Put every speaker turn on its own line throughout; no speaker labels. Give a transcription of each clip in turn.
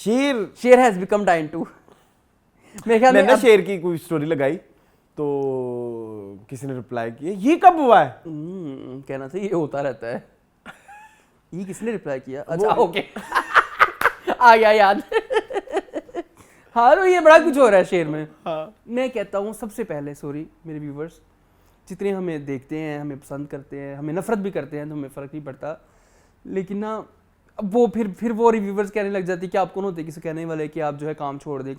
शेर has become dine to. मेरे ख्याल में
मैंने शेर की कोई स्टोरी लगाई तो किसी ने रिप्लाई किया ये कब हुआ है?
कहना था ये होता रहता है। ये किसने रिप्लाई किया? अच्छा ओके आ गया याद। हाँ तो ये बड़ा कुछ हो रहा है शेर में।
हाँ।
मैं कहता हूँ सबसे पहले सॉरी मेरे व्यूवर्स, जितने हमें देखते हैं, हमें पसंद करते हैं, हमें नफरत भी करते हैं तो हमें फ़र्क नहीं पड़ता, लेकिन ना अब वो फिर वो रिव्यूवर्स कहने लग जाती है कि आप कौन होते किसी कहने वाले कि आप जो है काम छोड़ दें।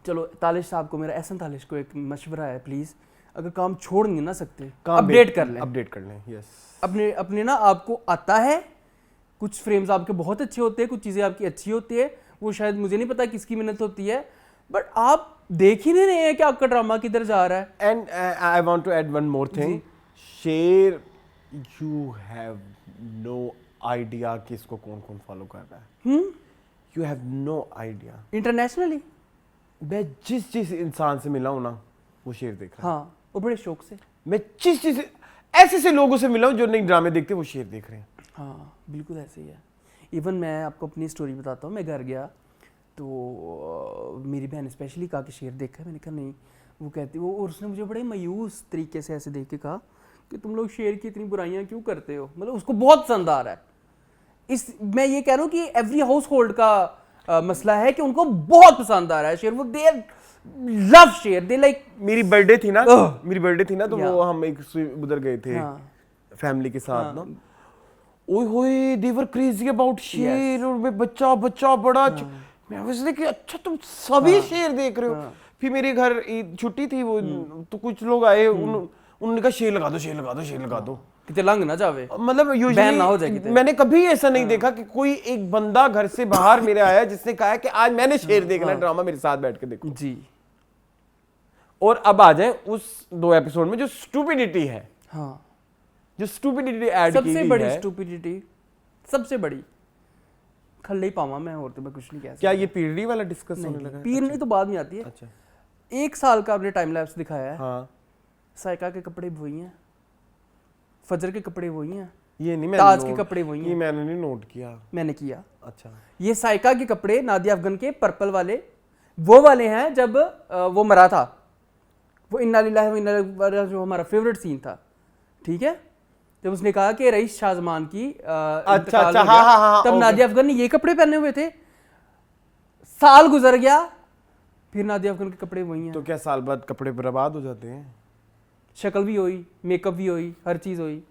चलो तालिश साहब को, मेरा एहसन तालिश को एक मशवरा है, प्लीज़ अगर काम छोड़ नहीं ना सकते अपडेट कर लें।
यस
अपने ना आपको आता है, कुछ फ्रेम्स आपके बहुत अच्छे होते हैं, कुछ चीज़ें आपकी अच्छी होती है, वो शायद मुझे नहीं पता किसकी मेहनत होती है, बट आप देख ही नहीं रहे हैं कि आपका ड्रामा किधर जा रहा है।
And I want to add one more thing, sure you have no idea कि इसको कौन कौन फॉलो कर रहा है। You have no idea.
Internationally
मैं जिस इंसान से मिला हूं ना वो शेर देख रहा है।
हाँ वो बड़े शौक से।
मैं जिस ऐसे लोगों से मिला हूं जो नहीं ड्रामे देखते वो शेर देख रहे हैं।
हाँ बिल्कुल ऐसे ही है। इवन मैं आपको अपनी स्टोरी बताता हूँ, मैं घर गया तो मेरी बहन स्पेशली कहा कि शेर देखा है, मैंने कहा नहीं, वो कहती वो, और उसने मुझे बड़े मायूस तरीके से ऐसे देख के कहा कि तुम लोग शेर की इतनी बुराइयां क्यों करते हो, मतलब उसको बहुत पसंद आ रहा है। मैं ये कह रहा हूँ कि एवरी हाउस होल्ड का मसला है कि उनको बहुत पसंद आ रहा है शेर, वो दे लव शेर, दे लाइक।
मेरी बर्थडे थी ना तो वो हम एक उधर गए थे फैमिली के साथ ना, ओए होए दे वर क्रेजी अबाउट शेर, और मैं बच्चा बड़ा मैं सोचते कि अच्छा तुम सभी शेर देख रहे हो। फिर मेरे घर छुट्टी थी वो तो कुछ लोग आए, उन्होंने कहा शेर लगा दो
कितने लंग ना जावे,
मतलब यूजुअली मैंने कभी ऐसा नहीं देखा कि कोई एक बंदा घर से बाहर मेरे आया जिसने कहा कि आज मैंने शेर देखना है, ड्रामा मेरे साथ बैठ के देखो
जी।
और अब आ जाए उस 2 एपिसोड में जो स्टूपिडिटी है,
हाँ
जो स्टूपिडिटी ऐड की
सबसे बड़ी स्टूपिडिटी, सबसे बड़ी खल्ले ही पावा मैं, और तो मैं कुछ नहीं कह सकता।
क्या ये पीढ़ी वाला डिस्कस होने लगा?
पीर नहीं तो बाद में आती है।
अच्छा
1 साल का आपने टाइम लैप्स दिखाया है।
हाँ
साइका के कपड़े वही हैं, फजर के कपड़े वही हैं,
ये नहीं,
ताज के कपड़े वही हैं।
ये मैंने नहीं नोट किया।
मैंने किया।
अच्छा
ये साइका के कपड़े नादिया अफगन के पर्पल वाले वो वाले हैं जब वो मरा था, वो इन्ना लिल्लाहि व इन्ना इलैहि राजिऊन जो हमारा फेवरेट सीन था, ठीक है, जब उसने कहा कि रईस शाहजमान की
अच्छा हाँ,
तब नादिया अफगन ने ये कपड़े पहने हुए थे। साल गुजर गया फिर नादिया अफगन के कपड़े वही हैं।
तो क्या साल बाद कपड़े बर्बाद हो जाते हैं?
शक्ल भी हुई, मेकअप भी हुई, हर चीज हुई,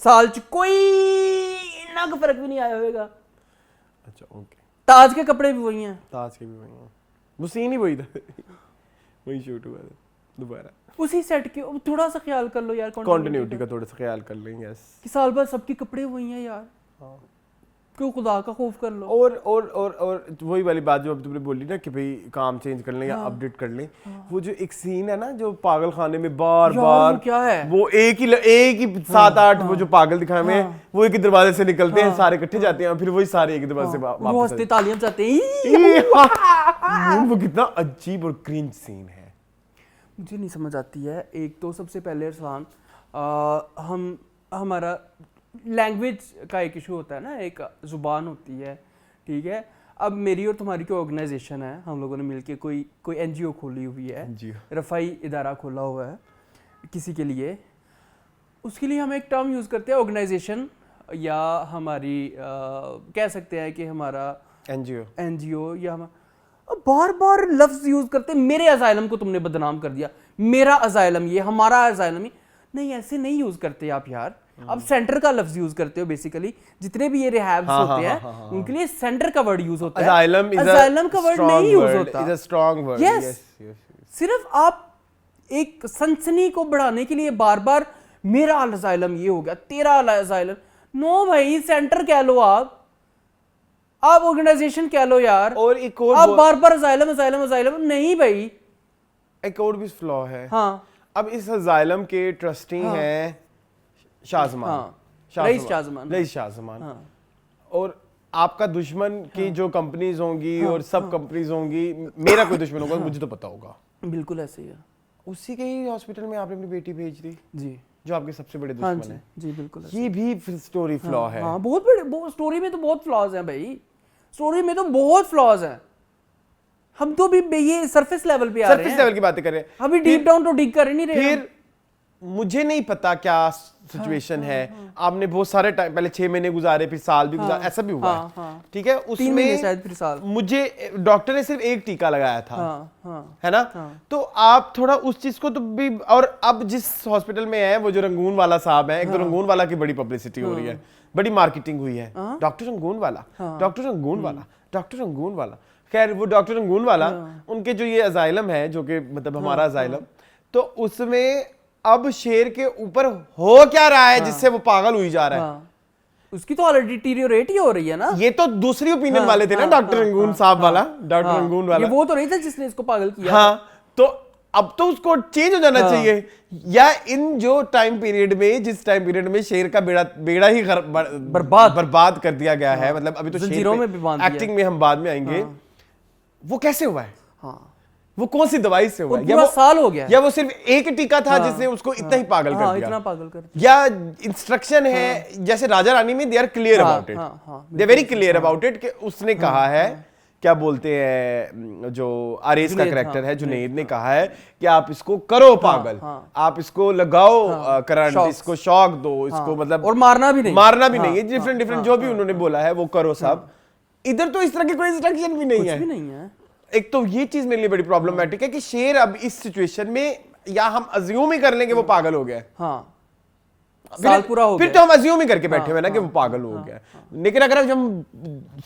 साल च कोई इतना का फर्क भी नहीं आया होगा।
अच्छा ओके।
ताज के कपड़े भी वही हैं,
ताज के भी वही हैं, वो सीन ही वही था वही शूट हुआ था दोबारा
उसी सेट के। थोड़ा सा ख्याल कर लो यार,
कंटिन्यूटी का थोड़ा सा ख्याल कर लेंगे। यस
कि साल बाद सबके कपड़े वही हैं यार। हाँ। क्यों खुदा का खौफ कर लो।
और वही वाली बात जो अब तुमने बोली ना कि भाई काम चेंज कर लें या अपडेट कर लें। वो जो एक सीन है ना जो पागल खाने में बार
वो क्या है,
वो एक ही 7-8 वो जो पागल दिखाए हुए हैं वो एक ही दरवाजे से निकलते हैं, सारे इकट्ठे जाते हैं, फिर वही सारे एक ही दरवाजे से वापस
हंसते तालियां चाहते
वो कितना अजीब और क्रिंज सीन है,
मुझे नहीं समझ आती है। एक तो सबसे पहले अरसलान हमारा लैंग्वेज का एक इशू होता है ना, एक ज़ुबान होती है, ठीक है। अब मेरी और तुम्हारी कोई ऑर्गेनाइजेशन है, हम लोगों ने मिलके कोई एनजीओ खोली हुई है, रफ़ाई इदारा खोला हुआ है किसी के लिए, उसके लिए हम एक टर्म यूज़ करते हैं ऑर्गेनाइजेशन, या हमारी कह सकते हैं कि हमारा एनजीओ या हम बार बार लफ्ज़ यूज़ करते हैं। मेरे अजाइलम को तुमने बदनाम कर दिया, मेरा अजाइलम ये, हमारा अजाइलम ये, नहीं ऐसे नहीं यूज़ करते आप यार। अब सेंटर का लफ्ज यूज करते हो बेसिकली, जितने भी ये रिहैब्स होते हैं उनके लिए सेंटर का वर्ड यूज होता है, अजाइलम का वर्ड नहीं यूज होता।
Is a strong word.
Yes, सिर्फ आप एक सनसनी को बढ़ाने के लिए बार बार मेरा अजाइलम ये हो गया, तेरा अजाइलम, नो भाई सेंटर कह लो, आप ऑर्गेनाइजेशन कह लो यार।
और एक और
आप बार बार अजाइलम अजाइलम अजाइलम, नहीं भाई।
एक और भी फ्लॉ है।
हाँ,
अब इस अजाइलम के ट्रस्टी हैं रईस शाहजमान, और आपका दुश्मन की जो कंपनीज होंगी और सब कंपनीज होंगी, मेरा कोई दुश्मन होगा मुझे तो पता होगा।
बिल्कुल ऐसे ही है।
उसी के ही हॉस्पिटल में आपने अपनी बेटी भेज दी
जी,
जो आपके सबसे बड़े
हाँ
दुश्मन है।
जी बिल्कुल।
ये भी फिर स्टोरी फ्लॉ है।
हाँ बहुत बड़े, स्टोरी में तो बहुत फ्लॉज हैं भाई, स्टोरी में तो बहुत फ्लॉज हैं। हम तो भी ये सरफेस लेवल पे आ रहे हैं,
सरफेस लेवल की बातें कर रहे हैं,
अभी डीप डाउन तो डिग कर ही नहीं रहे।
फिर मुझे नहीं पता क्या सिचुएशन है। आपने बहुत सारे टाइम पहले 6 महीने गुजारे, फिर साल भी गुजारा, ऐसा भी हुआ है, ठीक है।
3 महीने
उसमें
शायद, फिर साल।
मुझे डॉक्टर ने सिर्फ एक टीका लगाया था, है ना। तो आप थोड़ा उस चीज को तो भी, और अब जिस हॉस्पिटल में है वो जो रंगून वाला साहब है, एक तो रंगून वाला की बड़ी पब्लिसिटी हो रही है, बड़ी मार्केटिंग हुई है, डॉक्टर रंगून वाला, डॉक्टर रंगून वाला, डॉक्टर रंगून वाला। खैर वो डॉक्टर रंगून वाला, उनके जो ये अजाइलम है, जो कि मतलब हमारा अजाइलम, तो उसमें अब शेर के ऊपर हो क्या रहा है जिससे वो पागल हुई जा रहा है।
उसकी तो ऑलरेडी डिटीरियोरेट ही हो रही है ना।
ये तो दूसरी ओपिनियन वाले थे ना, डॉक्टर रंगून साहब वाला, डॉक्टर रंगून वाला,
ये वो तो नहीं था जिसने इसको पागल किया।
हाँ, तो अब तो उसको चेंज हो जाना चाहिए, या इन जो टाइम पीरियड में, जिस टाइम पीरियड में शेर का बेड़ा ही बर्बाद कर दिया गया है, मतलब अभी तो शेर पे एक्टिंग में हम बाद में आएंगे, वो कैसे हुआ है, वो कौन सी दवाई से हुआ है,
या वो साल हो गया,
या वो सिर्फ एक टीका था जिसने उसको इतना ही पागल कर दिया,
इतना पागल कर दिया,
या इंस्ट्रक्शन है जैसे राजा रानी में, they are clear about it, they very clear about it, कि उसने कहा है, क्या बोलते हैं, जो आरेज का कैरेक्टर है जुनैद ने कहा है कि आप इसको करो पागल, आप इसको लगाओ करंट, इसको शॉक दो, इसको मतलब,
और मारना भी नहीं
है, डिफरेंट जो भी उन्होंने बोला है वो करो सब। इधर तो इस तरह की कोई इंस्ट्रक्शन भी नहीं है। एक तो ये चीज मेरे लिए बड़ी प्रॉब्लमेटिक है कि शेर अब इस सिचुएशन में, या हम अज्यूम ही कर लेंगे वो पागल हो गया,
साल पूरा हो गया,
फिर तो हम अज्यूम ही करके बैठे हुए ना कि वो पागल हो गया। लेकिन अगर हम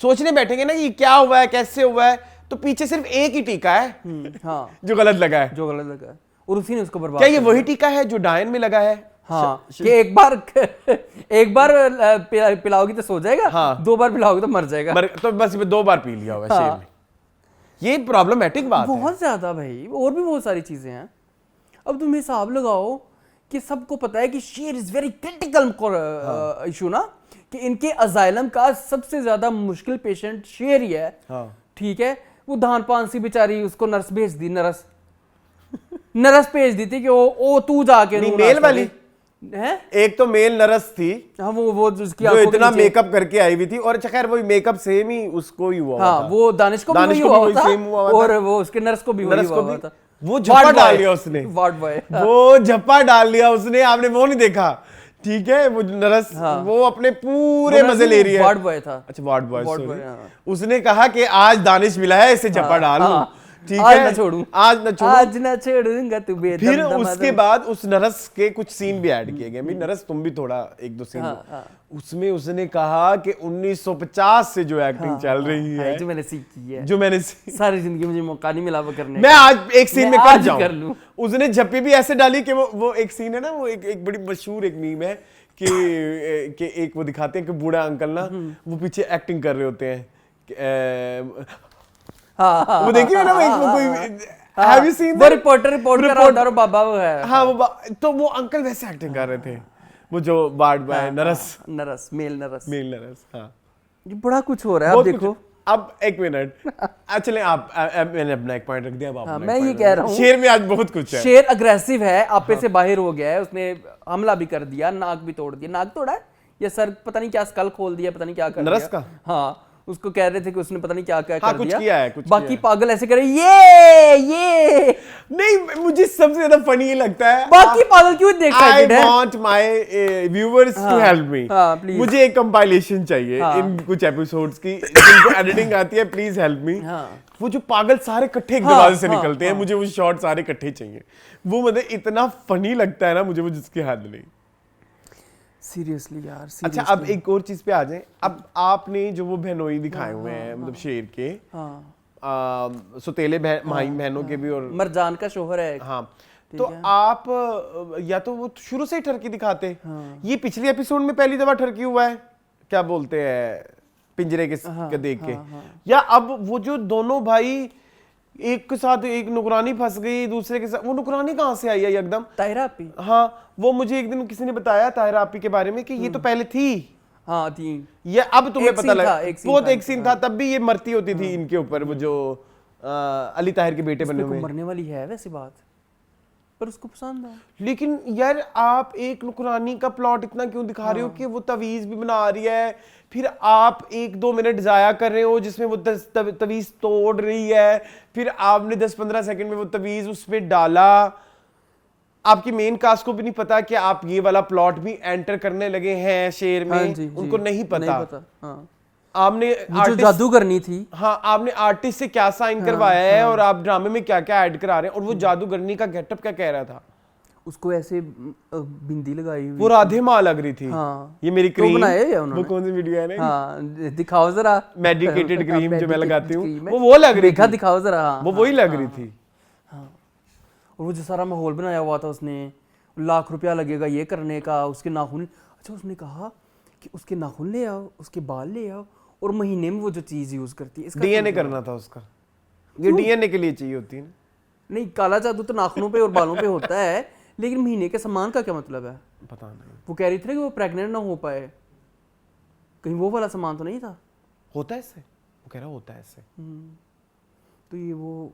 सोचने बैठेंगे ना कि क्या हुआ है, कैसे हुआ है, तो पीछे सिर्फ एक ही टीका है जो गलत लगा है,
और उसी ने उसको बर्बाद।
क्या ये वही टीका है जो डायन में लगा है?
कि एक बार पिलाओगी तो सो जाएगा, 2 बार पिलाओगी तो मर जाएगा,
तो बस 2 बार पी लिया हुआ शेर ने। ये प्रॉब्लमेटिक बात है
बहुत ज्यादा भाई, और भी बहुत सारी चीजें हैं। अब तुम हिसाब लगाओ कि सबको पता है कि शेर इज वेरी क्रिटिकल इशू ना, कि इनके अजाइलम का सबसे ज्यादा मुश्किल पेशेंट शेर ही है, ठीक है। वो धान पान सी बेचारी, उसको नर्स भेज दी, नर्स भेज दी थी कि ओ तू जाके,
मेल वाली
है,
एक तो मेल नर्स थी,
हाँ, वो जिसकी
जो इतना मेकअप करके आई हुई थी, और खैर वो मेकअप सेम ही उसको ही हुआ था,
वो दानिश को भी हुआ था, और वो उसके नर्स को भी हुआ था।
वो झप्पा डाल लिया उसने, वो झप्पा डाल लिया उसने, आपने वो नहीं देखा, ठीक है। वो नर्स, वो अपने पूरे मजे ले रही है,
वार्ड बॉय था,
अच्छा वार्ड बॉय, उसने कहा कि आज दानिश मिला है, इसे झप्पा डाल लूं, ठीक है,
आज ना छोड़ूं,
आज ना
छोड़ूंगा तू बेदम।
फिर उसके बाद उस नरस के कुछ सीन भी ऐड किए गए। भाई नरस तुम भी थोड़ा 1-2 सीन, उसमें उसने कहा कि 1950 से जो एक्टिंग चल रही है,
जो मैंने सीखी है,
जो मैंने
सारी जिंदगी मुझे मौका नहीं मिला वो करने,
मैं आज एक सीन में कर जाऊं। उसने झप्पी भी ऐसे डाली कि वो एक सीन है ना, वो एक बड़ी मशहूर एक मीम है कि एक वो दिखाते हैं कि बूढ़ा अंकल ना, वो पीछे एक्टिंग कर रहे होते हैं, वो देखिए ना, वो कोई हैव यू सीन
वो रिपोर्ट कर रहा था, और बाबा वो है,
हाँ, वो तो वो अंकल वैसे एक्टिंग कर रहे थे, वो जो ward boy nurse,
male nurse,
हाँ,
ये बड़ा कुछ हो रहा है। अब देखो,
अब एक मिनट, चलें आप, मैंने अपना एक पॉइंट रख दिया, अब आप,
मैं ये कह रहा हूँ,
शेर में आज बहुत कुछ है।
शेर अग्रेसिव है, आपे से बाहर हो गया है, उसने हमला भी कर दिया, नाक भी तोड़ दिया, नाक तोड़ा है या सर पता नहीं क्या, स्कल खोल दिया, पता नहीं क्या कर
नरस
दिया,
का,
हाँ, उसको कह रहे थे कि उसने पता नहीं क्या क्या कर
कुछ
दिया,
किया है, कुछ
बाकी
किया
पागल ऐसे करे, ये
नहीं, मुझे सबसे ज्यादा फनी लगता है,
बाकी पागल क्यों देख
I want my viewers to help me, मुझे एक कंपाइलेशन चाहिए इन कुछ एपिसोड्स की, जिनको एडिटिंग आती है, प्लीज हेल्प मी। वो जो पागल सारे इकट्ठे एक दरवाजे से निकलते हैं, मुझे वो शॉट सारे इकट्ठे चाहिए, वो मतलब इतना फनी लगता है ना मुझे, वो जिसकी हद नहीं,
सीरियसली यार।
अच्छा, अब एक और चीज पे आ जाए। अब आपने जो वो बहनोई दिखाए हुए हैं, मतलब शेर के, सुतेले भाई बहनों के भी, और
मरजान का शोहर है,
हाँ, तो आप या तो वो शुरू से ही ठरकी दिखाते, ये पिछले एपिसोड में पहली दफा ठरकी हुआ है, क्या बोलते हैं, पिंजरे के देख के, या अब वो जो दोनों भाई एक के साथ, एक नुकरानी फंस गई दूसरे के साथ, वो नुकरानी कहाँ से आई है एकदम,
ताहिरा आपी,
हाँ, वो मुझे एक दिन किसी ने बताया ताहिरा आपी के बारे में कि ये तो पहले थी,
हाँ थी,
ये अब तुम्हें पता लगा, बहुत एक सीन था, तब भी ये मरती होती थी इनके ऊपर, वो जो अली ताहिर के बेटे बनने में,
मरने वाली है वैसी बात, पर उसको पसंद है।
लेकिन यार आप एक नुकरानी का प्लॉट इतना क्यों दिखा रहे हो कि वो तवीज भी बना रही है, फिर आप 1-2 मिनट जाया कर रहे हो जिसमें वो तवीज तोड़ रही है, फिर आपने 10-15 सेकंड में वो तवीज उसमें डाला। आपकी मेन कास्ट को भी नहीं पता कि आप ये वाला प्लॉट भी एंटर करने लगे हैं शेर में।
हाँ जी,
उनको नहीं पता।
हाँ।
आपने
जो जादू करनी थी,
हाँ, आपने आर्टिस्ट से क्या साइन करवाया है और आप ड्रामे में क्या क्या ऐड करा रहे हैं, और वो जादूगरनी का गेटअप क्या कह रहा था,
उसको ऐसे बिंदी लगाई हुई,
वो राधे माँ लग रही थी।
हाँ।
ये मेरी
तो
क्रीम
बनाया है उन्होंने।
वो कौन सी वीडियो है ना,
हाँ दिखाओ जरा,
मेडिकेटेड क्रीम जो मैं लगाती हूँ,
क्रीम है।
वो लग रही थी।
दिखाओ जरा, हाँ,
वो वही लग रही थी।
हाँ। और वो जो सारा माहौल बनाया हुआ था उसने, लाख रुपया लगेगा ये करने का, उसके नाखून, अच्छा उसने कहा कि उसके नाखून ले आओ, उसके बाल ले आओ, और महीने में वो जो चीज यूज करती है, इसका
डीएनए करना था उसका। ये डीएनए के लिए चाहिए होती है।
नहीं, काला जादू तो नाखूनों पे और बालों पे होता है, लेकिन महीने के सामान का क्या मतलब है?
पता नहीं।
वो कह रही थी ना कि वो प्रेग्नेंट ना हो पाए, कहीं वो वाला सामान तो नहीं था?
होता है इससे, वो कह रहा होता है इससे।
तो ये वो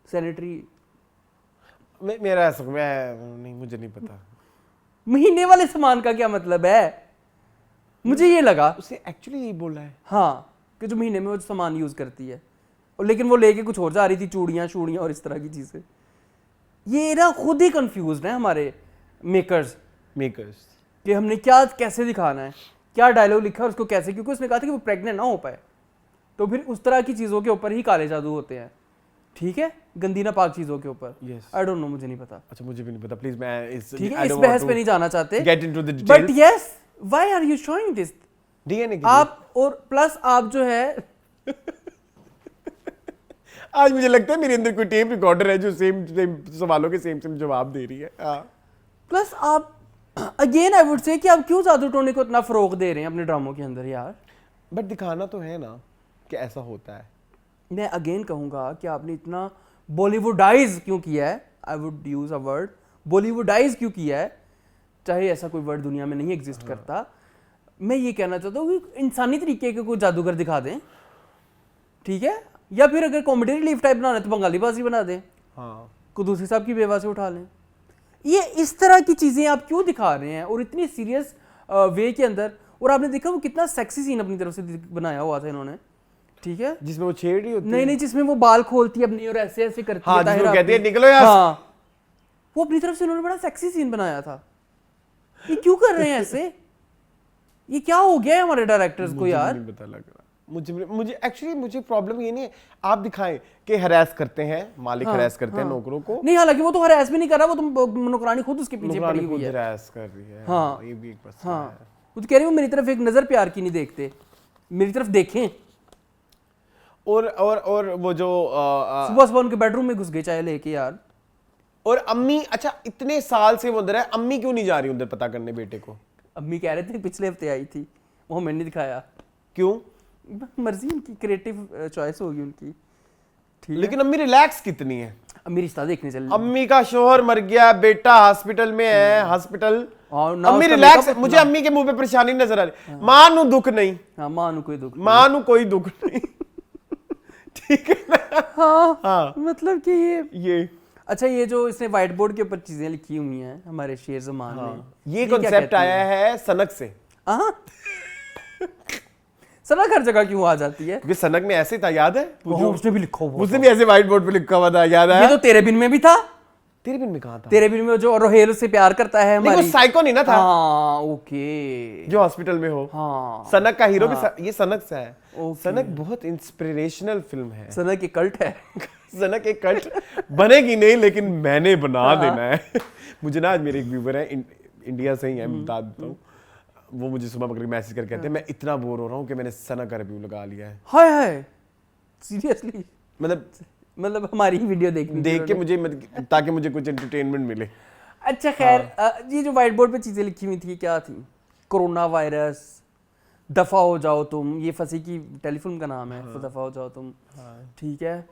सैनिटरी,
मेरा ऐसा मैं नहीं, मुझे नहीं पता
महीने वाले सामान का क्या मतलब है, मुझे ये लगा।
उसे एक्चुअली यही बोला है,
हाँ, कि जो महीने में वो सामान यूज करती है, और लेकिन वो लेके कुछ और जा रही थी, चूड़ियाँ और इस तरह की चीजें। ये ना खुद ही कंफ्यूज है हमारे मेकर्स कि हमने क्या कैसे दिखाना है, क्या डायलॉग लिखा है उसको कैसे, क्योंकि उसने कहा था कि वो प्रेग्नेंट ना हो पाए, तो फिर उस तरह की चीजों के ऊपर ही काले जादू होते हैं, ठीक है, गंदी ना पाक चीजों के ऊपर। आई डोंट नो, मुझे नहीं पता।
अच्छा, मुझे भी नहीं पता, प्लीज मैं इस
ठीक है, इस बहस पे नहीं जाना चाहते,
get into the details,
but yes, why are you showing this
DNA के
आप, और प्लस आप जो है
आज मुझे लगता है मेरे अंदर कोई टेप रिकॉर्डर है जो सेम सवालों के सेम जवाब दे रही है।
प्लस आप अगेन आई वुड से कि आप क्यों जादू टोने को इतना फरोग दे रहे हैं अपने ड्रामों के अंदर यार,
बट दिखाना तो है ना कि ऐसा होता है।
मैं अगेन कहूंगा कि आपने इतना बॉलीवुडाइज क्यों किया है, I would use a word, Bollywoodise क्यों किया है, चाहे ऐसा कोई वर्ड दुनिया में नहीं एग्जिस्ट करता। मैं ये कहना चाहता हूँ कि इंसानी तरीके के कोई जादूगर दिखा दें, ठीक है, या फिर अगर कॉमेडी रिलीफ टाइप बनाना है तो बंगाली बाजी बना दें, कुदूसी साहब की बेवा से उठा लें। ये इस तरह की चीजें आप क्यों दिखा रहे हैं, और इतनी सीरियस वे के अंदर, और आपने देखा वो कितना सेक्सी सीन अपनी तरफ से बनाया हुआ था इन्होंने, ठीक है,
जिसमें वो छेड़ रही होती है,
नहीं, जिसमें वो बाल खोलती है अपनी और ऐसे ऐसे करती
है, जिसमें कहती है निकलो यार,
हाँ, वो अपनी तरफ से उन्होंने बड़ा सेक्सी सीन बनाया था। ये क्यों कर रहे हैं ऐसे, ये क्या हो गया है हमारे डायरेक्टर्स को यार?
नहीं पता लग रहा मुझे एक्चुअली, मुझे प्रॉब्लम ये नहीं है, आप दिखाएं कि हरास करते हैं मालिक, हरास करते हैं नौकरों को,
नहीं, हालांकि वो तो हरास भी नहीं कर रहा, वो तो नौकरानी खुद उसके पीछे पड़ी हुई है,
हरास कर रही है।
हाँ,
ये भी एक बस
हाँ, वो तो कह रही हूँ मेरी तरफ एक नजर प्यार की नहीं देखते, मेरी तरफ देखें।
और वो जो
सुबह सुबह उनके बेडरूम में घुस गए चाय लेके यार।
और अम्मी, अच्छा इतने साल से वो अंदर है, अम्मी क्यों नहीं जा रही उधर पता करने बेटे को?
अम्मी कह रहे थे पिछले हफ्ते आई थी, वो मैंने नहीं दिखाया।
क्यों?
मर्जी उनकी, क्रिएटिव चॉइस होगी उनकी, ठीक है।
लेकिन अम्मी रिलैक्स कितनी है?
अम्मी रिश्ता देखने चल,
अम्मी का शोहर मर गया, बेटा हॉस्पिटल में है, हॉस्पिटल, अम्मी रिलैक्स। मुझे अम्मी के मुंह पे परेशानी नजर आ रही। मां नु दुख नहीं,
हाँ, मां नु कोई दुख,
मां नु कोई दुख नहीं, ठीक है ना?
हाँ, मतलब कि
ये
अच्छा, ये जो इसने व्हाइट बोर्ड के ऊपर चीजें लिखी हुई हैं हमारे शेर ज़मान में,
ये कॉन्सेप्ट आया है सनक से।
सनक हर जगह क्यों आ जाती है?
क्योंकि सनक में ऐसे था, याद है?
उसने भी लिखा हुआ,
उसने भी ऐसे व्हाइट बोर्ड पे लिखा हुआ था, याद है?
ये तो तेरे बिन में भी था।
तेरे बिन में कहाँ था?
तेरे बिन में जो रोहेल उससे प्यार करता है हमारी,
वो साइको नहीं ना था?
हाँ, ओके,
जो हॉस्पिटल में हो।
हाँ,
सनक का हीरो भी ये सनक से है। सनक बहुत इंस्पिरेशनल फिल्म है।
सनक एक कल्ट है।
सनक एक कल्ट बनेगी नहीं, लेकिन मैंने बना देना है। मुझे ना, आज मेरे एक व्यूवर है इंडिया से ही है, बता देता हूँ, वो मुझे सुबह पकड़ के मैसेज करके कहते हैं मैं इतना बोर हो रहा हूँ कि मैंने सनक का रिव्यू लगा लिया है।
हाय सीरियसली,
मतलब
हमारी ही वीडियो
देख के मुझे, ताकि मुझे कुछ एंटरटेनमेंट मिले।
अच्छा खैर, ये जो व्हाइट बोर्ड पे चीजें लिखी हुई थी क्या थी? कोरोना वायरस, दफा हो जाओ तुम, ये फंसी की टेलीफिल्म का नाम है, दफा हो जाओ तुम, ठीक है।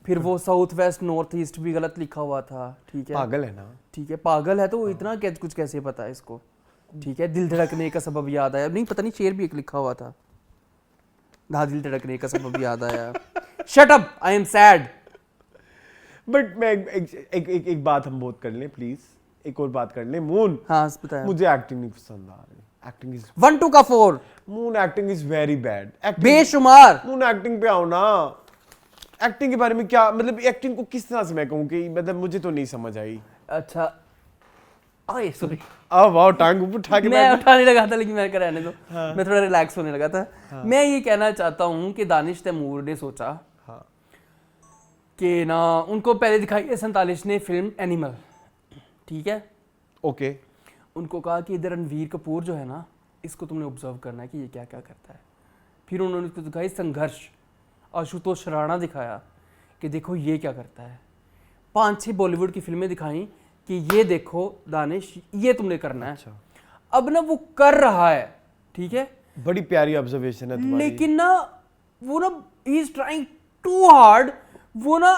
फिर वो साउथ वेस्ट नॉर्थ ईस्ट भी गलत लिखा हुआ था, ठीक है,
पागल है ना,
ठीक है, पागल है तो वो इतना कुछ कैसे पता है इसको, ठीक है। दिल धड़कने का सबब याद आया, नहीं पता नहीं शेर भी एक लिखा हुआ था, हाँ, दिल धड़कने का सबब याद आया, shut up I am sad.
But मैं एक बात हम बहुत कर लें प्लीज, एक और बात कर लें। मून,
हाँ बताया,
मुझे एक्टिंग नहीं पसंद आ रही। एक्टिंग इज
1 2 का 4
moon acting is very bad.
बेशुमार।
मून एक्टिंग पे आओ ना। एक्टिंग के बारे में क्या मतलब, एक्टिंग को किस तरह से मैं कहूँ कि मतलब मुझे तो नहीं समझ आई।
अच्छा ओए सॉरी,
अब वाओ टांग उठा के
मैं उठाने लगा था लेकिन मैं कर रहने दो।
हाँ।
मैं थोड़ा रिलैक्स होने लगा था।
हाँ।
मैं ये कहना चाहता हूँ कि दानिश तैमूर ने सोचा
हाँ।
कि ना, उनको पहले दिखाई है 47 ने फिल्म एनिमल, ठीक है,
ओके।
उनको कहा कि इधर रणवीर कपूर जो है ना, इसको तुमने ऑब्जर्व करना है कि ये क्या क्या करता है। फिर उन्होंने उसको दिखाई संघर्ष, आशुतोष राणा दिखाया कि देखो ये क्या करता है। 5-6 बॉलीवुड की फिल्में दिखाई कि ये देखो दानिश, ये तुमने करना है।
अच्छा।
अब ना वो कर रहा है, ठीक है,
बड़ी प्यारी ऑब्जर्वेशन है तुम्हारी।
लेकिन ना वो ना ही इज ट्राइंग टू हार्ड, वो ना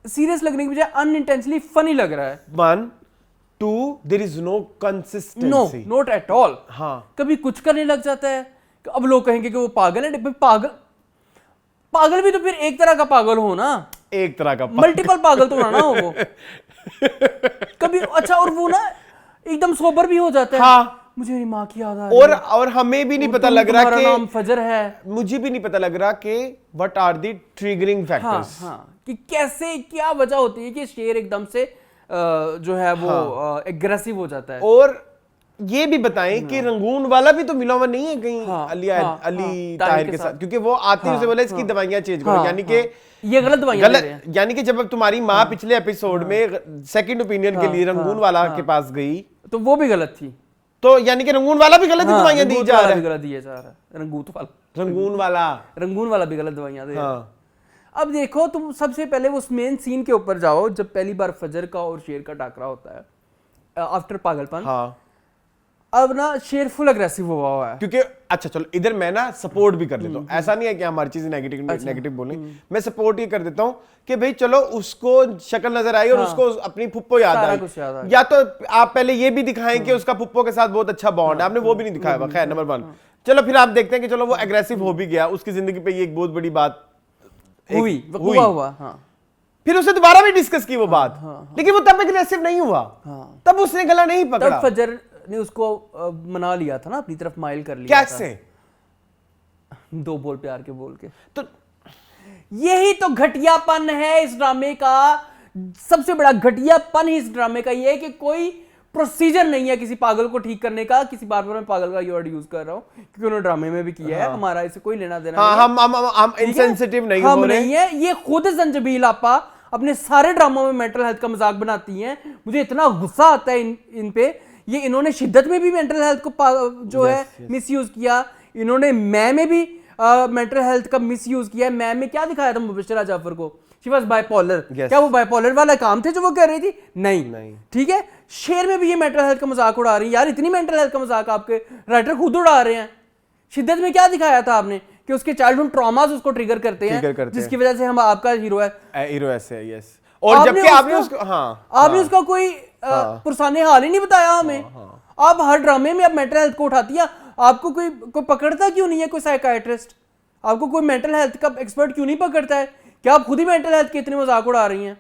सीरियस लगने की बजाय अनइंटेंशनली फनी लग रहा है।
1 2 there is no consistency,
no not at all.
हाँ।
कभी कुछ करने लग जाता है, अब लोग कहेंगे कि वो पागल है। पागल, पागल भी तो फिर एक तरह का पागल हो ना,
एक तरह का
मल्टीपल पागल तो ना हो वो कभी। अच्छा, और वो ना एकदम सोबर भी हो जाता है।
हाँ।
मुझे मेरी माँ की याद आ रही है,
और हमें भी नहीं पता लग रहा
तुम्हारा नाम
कि
फजर है।
मुझे भी नहीं पता लग रहा कि व्हाट आर द ट्रिगरिंग
हाँ
फैक्टर्स।
हाँ, कि कैसे क्या वजह होती है कि शेर एकदम से जो है वो एग्रेसिव हो जाता है।
और ये भी बताएं कि रंगून वाला भी तो मिला हुआ नहीं है कहीं
हाँ,
अली ताहिर के साथ, क्योंकि वो आते ही उसे बोला इसकी दवाइयां चेंज करो, यानी कि
ये गलत दवाइयां दे रहे हैं।
यानी कि जब अब तुम्हारी माँ पिछले एपिसोड में सेकंड ओपिनियन के लिए रंगून वाला के पास गई
तो वो भी गलत थी,
तो यानी कि रंगून वाला भी गलत दवाइयां दी जा रहा है।
गलत दिया जा रहा है,
रंगून वाला
भी गलत दवाइयां दे रहा है। अब देखो, तुम सबसे पहले उस मेन सीन के ऊपर जाओ जब पहली बार फजर का और शेर का टाकरा होता है आफ्टर पागलपन।
हाँ।
अब ना शेर फुल अग्रेसिव हुआ है,
क्योंकि अच्छा चलो इधर मैं ना सपोर्ट भी कर देता हूँ, ऐसा नहीं है कि हमारी चीज नेगेटिव बोले, मैं सपोर्ट ही कर देता हूँ कि भाई चलो उसको शक्ल नजर आई और उसको अपनी फुप्पो याद आई, या तो आप पहले ये भी दिखाएं कि उसका फुप्पो के साथ बहुत अच्छा बॉन्ड है, आपने वो भी नहीं दिखाया। खैर नंबर 1, चलो फिर आप देखते हैं कि चलो वो एग्रेसिव हो भी गया, उसकी जिंदगी पे ये एक बहुत बड़ी बात
हुई।
फिर उसे दोबारा भी डिस्कस की वो बात, लेकिन वो तब एग्रेसिव नहीं हुआ, तब उसने गला नहीं पकड़ा।
तब फजर ने उसको मना लिया था ना, अपनी तरफ माइल कर लिया
कैसे?
2 बोल प्यार के बोल के। तो यही तो घटियापन है इस ड्रामे का, सबसे बड़ा घटियापन ही इस ड्रामे का ये है कि कोई प्रोसीजर नहीं है किसी पागल को ठीक करने का। किसी बार मैं पागल का वर्ड यूज कर रहा हूँ क्योंकि उन्होंने ड्रामे में भी किया है, हमारा इसे कोई लेना देना नहीं।
हम इनसेंसिटिव नहीं हो रहे
हैं। ये खुद जंजबील आपा अपने सारे ड्रामों में मेंटल हेल्थ का मजाक बनाती हैं। मुझे इतना गुस्सा आता है इन पे। ये इन्होंने शिद्दत में भी मेंटल हेल्थ को जो है मिसयूज किया, इन्होंने मैं में भी मेंटल हेल्थ का मिसयूज किया। मैं में क्या दिखाया था मुबशरा जाफर को, शी वाज बाइपोलर। क्या वो बाइपोलर वाला काम थे जो वो कर रही थी? नहीं। ठीक है, शेर में भी ये मेंटल हेल्थ का मजाक उड़ा रही है। यार इतनी मेंटल हेल्थ का मजाक आपके राइटर खुद उड़ा रहे हैं। शिद्दत में क्या दिखाया था आपने कि उसके चाइल्डहुड ट्रॉमास उसको ट्रिगर करते हैं, जिसकी वजह से हम आपका हीरो है।
यस। और जबकि आपने
उसका कोई पुरसाने हाल ही नहीं बताया हमें। आप हर ड्रामे में आप मेंटल हेल्थ को उठाती है। आपको कोई पकड़ता क्यों नहीं है? कोई साइकाइट्रिस्ट आपको कोई मेंटल हेल्थ का एक्सपर्ट क्यों नहीं पकड़ता है? क्या आप खुद ही मेंटल हेल्थ के इतने मजाक उड़ा रही हैं?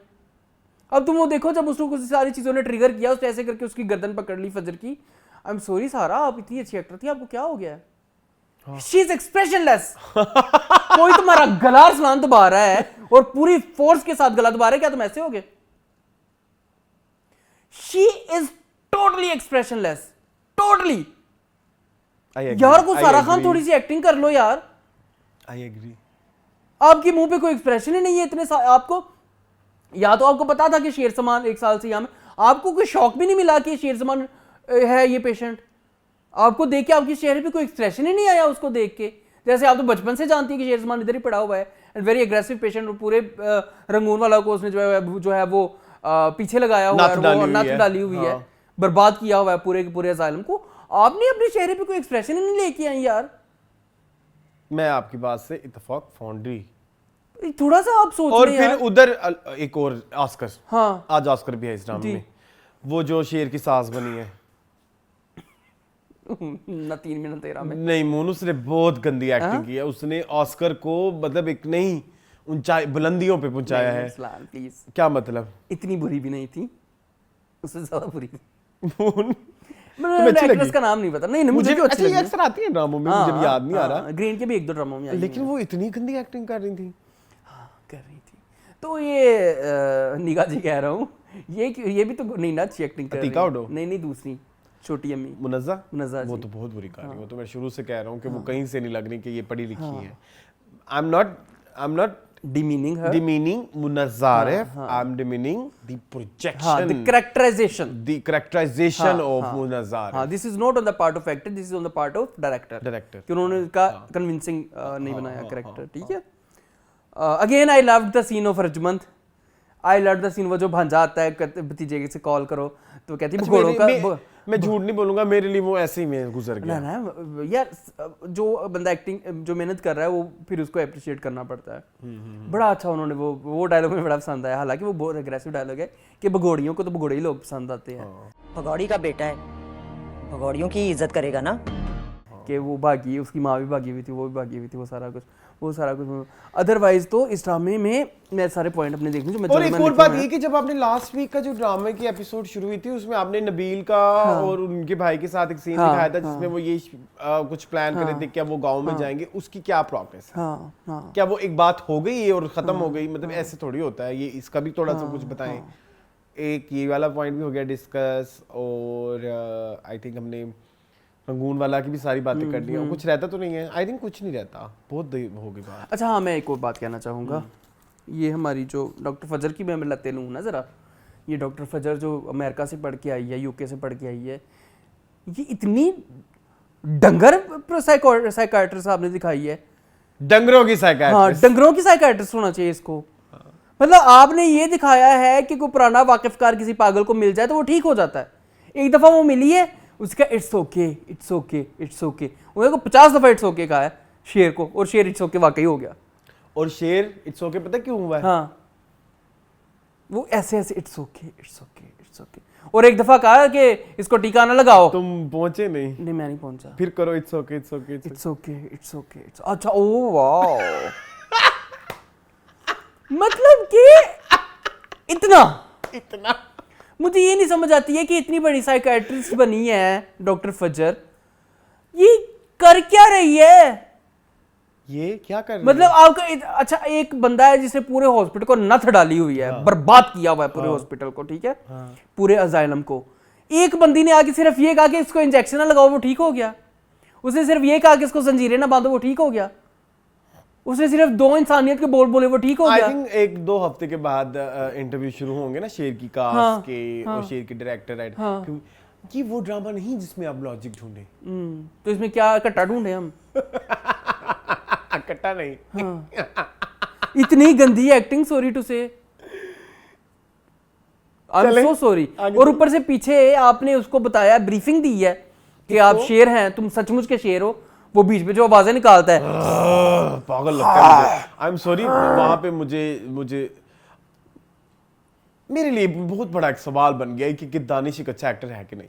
अब तुम वो देखो, जब उसको सारी चीजों ने ट्रिगर किया, उसने ऐसे करके उसकी गर्दन पकड़ ली फजर की। आई एम सॉरी सारा, आप इतनी अच्छी एक्टर थी, आपको क्या हो गया है? She is expressionless। कोई तुम्हारा गला सलाम दबा रहा है और पूरी फोर्स के साथ गला दबा रहा है, क्या तुम ऐसे होगे? She is totally expressionless, totally। यार को सारा खान थोड़ी सी एक्टिंग कर लो यार।
I agree।
आपके मुंह पे कोई एक्सप्रेशन ही नहीं है इतने आपको, या तो आपको पता था कि शेर समान 1 साल से यहाँ में, आपको कोई शौक भी नहीं मिला कि शेर समान है ये पेशेंट। आपको देख के आपके चेहरे पे कोई एक्सप्रेशन ही नहीं आया उसको देख के, जैसे आप तो बचपन से जानती है कि शेर समान इधर ही पड़ा हुआ है एंड वेरी एग्रेसिव पेशेंट। पूरे रंगून वाला को उसने जो है वो पीछे लगाया हुआ है, वो नथ डाली हुई है, बर्बाद किया हुआ है पूरे के पूरे असाइलम को। आपने अपने चेहरे पे कोई एक्सप्रेशन ही नहीं लेके आई यार।
मैं आपकी बात से इत्तेफाक फाउंड्री,
थोड़ा सा आप सोच
और फिर उधर एक और ऑस्कर,
हाँ
आज ऑस्कर भी है इस ड्रामे में, वो जो शेर की सास बनी है
ना 3 मिनट 13 में।
नहीं, मोनू उसने बहुत गंदी एक्टिंग की है। उसने ऑस्कर को मतलब एक नहीं, ऊंचाई बुलंदियों पे पहुंचाया है।
प्लीज,
क्या मतलब?
इतनी बुरी भी नहीं थी, उससे ज्यादा बुरी थी।
तुम्हें अच्छी लगी?
का नाम नहीं पता। नहीं मुझे भी
अच्छा, ये अक्सर आती है ड्रामों में, मुझे भी याद नहीं आ रहा।
ग्रीन के भी 1-2 ड्रामों में आई
लेकिन वो इतनी गंदी एक्टिंग कर रही थी।
हाँ, कर रही थी। तो ये निगा जी कह रहा हूँ, ये भी तो नहीं ना अच्छी एक्टिंग कर रही है। नहीं दूसरी छोटी अम्मी
मुनज़्ज़ा
जी,
वो तो बहुत बुरी कहानी। वो तो मैं शुरू से कह रहा हूँ कि वो कहीं से नहीं लग रही कि ये पढ़ी लिखी है। I am not
demeaning her,
demeaning Munazza Arif, I'm demeaning the projection,
the characterization
of Munazza Arif.
This is not on the part of actor, this is on the part of director कि उन्होंने इसका convincing नहीं बनाया character, ठीक है। Again I loved the scene of Rajmant, I loved the scene वो जो भांजा आता है भतीजे से कॉल करो तो कहती है घोड़ों का।
मैं झूठ नहीं बोलूंगा, मेरे लिए वो ऐसे ही में गुजर गया।
ना यार, जो बंदा एक्टिंग जो मेहनत कर रहा है वो फिर उसको अप्रिशिएट करना पड़ता है। बड़ा अच्छा उन्होंने वो डायलॉग में बड़ा पसंद आया। हालांकि वो बहुत एग्रेसिव डायलॉग है कि भगोड़ियों को तो भगोड़े ही लोग पसंद आते हैं।
भगोड़ी का बेटा है, भगोड़ियों की इज्जत करेगा ना।
कि वो भागी, उसकी माँ भी भागी हुई थी, वो भी भागी हुई थी, वो सारा कुछ। अदरवाइज तो इस ड्रामे में मैं सारे पॉइंट अपने देखने जो मैं
और एक और बात ये कि जब आपने लास्ट वीक का जो ड्रामे की एपिसोड शुरू हुई थी उसमें आपने नबील का और उनके भाई के साथ एक सीन दिखाया था जिसमें वो ये कुछ प्लान कर रहे थे क्या वो गांव में जाएंगे, उसकी क्या प्रोग्रेस है? क्या वो एक बात हो गई है और खत्म हो गई? मतलब ऐसे थोड़ी होता है ये, इसका भी थोड़ा सा कुछ बताएं। एक ये वाला पॉइंट भी हो गया डिस्कस, और आई थिंक हमने रंगून वाला की भी सारी बातें कर ली। और कुछ रहता तो नहीं है? आई थिंक कुछ नहीं रहता, बहुत देर हो गई बात।
अच्छा हाँ, मैं एक और बात कहना चाहूँगा। ये हमारी जो डॉक्टर फजर की मैं लते लूँ ना ज़रा, ये डॉक्टर फजर जो अमेरिका से पढ़ के आई है, यूके से पढ़ के आई है, ये इतनी डंगर साइकाइट्रिस्ट आपने दिखाई है।
डंगरों की साइकाइट्रिस्ट?
हाँ, डंगरों की साइकाइट्रिस्ट होना चाहिए इसको। मतलब आपने ये दिखाया है कि कोई पुराना वाकिफकार किसी पागल को मिल जाए तो वो ठीक हो जाता है। एक दफ़ा वो मिली है, उसका इट्स ओके उन्होंने को 50 दफा इट्स ओके कहा है शेर को, और शेर इट्स ओके वाकई हो गया।
और शेर इट्स ओके पता क्यों हुआ है?
हाँ, वो ऐसे इट्स ओके। और एक दफा कहा कि इसको टीका ना लगाओ।
तुम पहुंचे नहीं?
नहीं, मैं नहीं पहुंचा।
फिर करो इट्स ओके।
अच्छा, ओ वाओ। मतलब कि इतना मुझे ये नहीं समझ आती है कि इतनी बड़ी साइकाइट्रिस्ट बनी है डॉक्टर फजर, ये कर क्या रही है?
ये क्या कर रही है?
मतलब आपका अच्छा, एक बंदा है जिसने पूरे हॉस्पिटल को नथ डाली हुई है, बर्बाद किया हुआ है पूरे हॉस्पिटल को, ठीक है, पूरे अजाइलम को। एक बंदी ने आके सिर्फ ये कहा कि इसको इंजेक्शन ना लगाओ, वो ठीक हो गया। उसने सिर्फ ये कहा कि इसको जंजीरें ना बांधो, वो ठीक हो गया। उसने सिर्फ 2 इंसानियत के बोल बोले, वो ठीक हो गया।
आई थिंक 1-2 हफ्ते के बाद इंटरव्यू शुरू होंगे ना शेर की कास्ट के और शेर के डायरेक्टर राइटर। ये वो ड्रामा नहीं जिसमें आप लॉजिक ढूंढे।
तो इसमें क्या कट्टा ढूंढे हम?
कट्टा नहीं।
इतनी गंदी एक्टिंग, सॉरी टू से, आई एम सो सॉरी। और ऊपर से पीछे आपने उसको बताया, ब्रीफिंग दी है कि आप शेर हैं, तुम सचमुच के शेर हो। वो बीच में जो आवाजें निकालता है,
पागल लगता है मुझे। आई एम सॉरी, वहां पे मुझे मेरे लिए बहुत बड़ा एक सवाल बन गया कि दानिश एक अच्छा एक्टर है कि नहीं।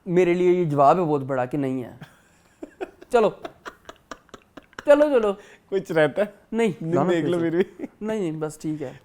मेरे लिए ये जवाब है बहुत बड़ा कि नहीं है। चलो कुछ
रहता है?
नहीं,
देख लो मेरी।
नहीं बस ठीक है।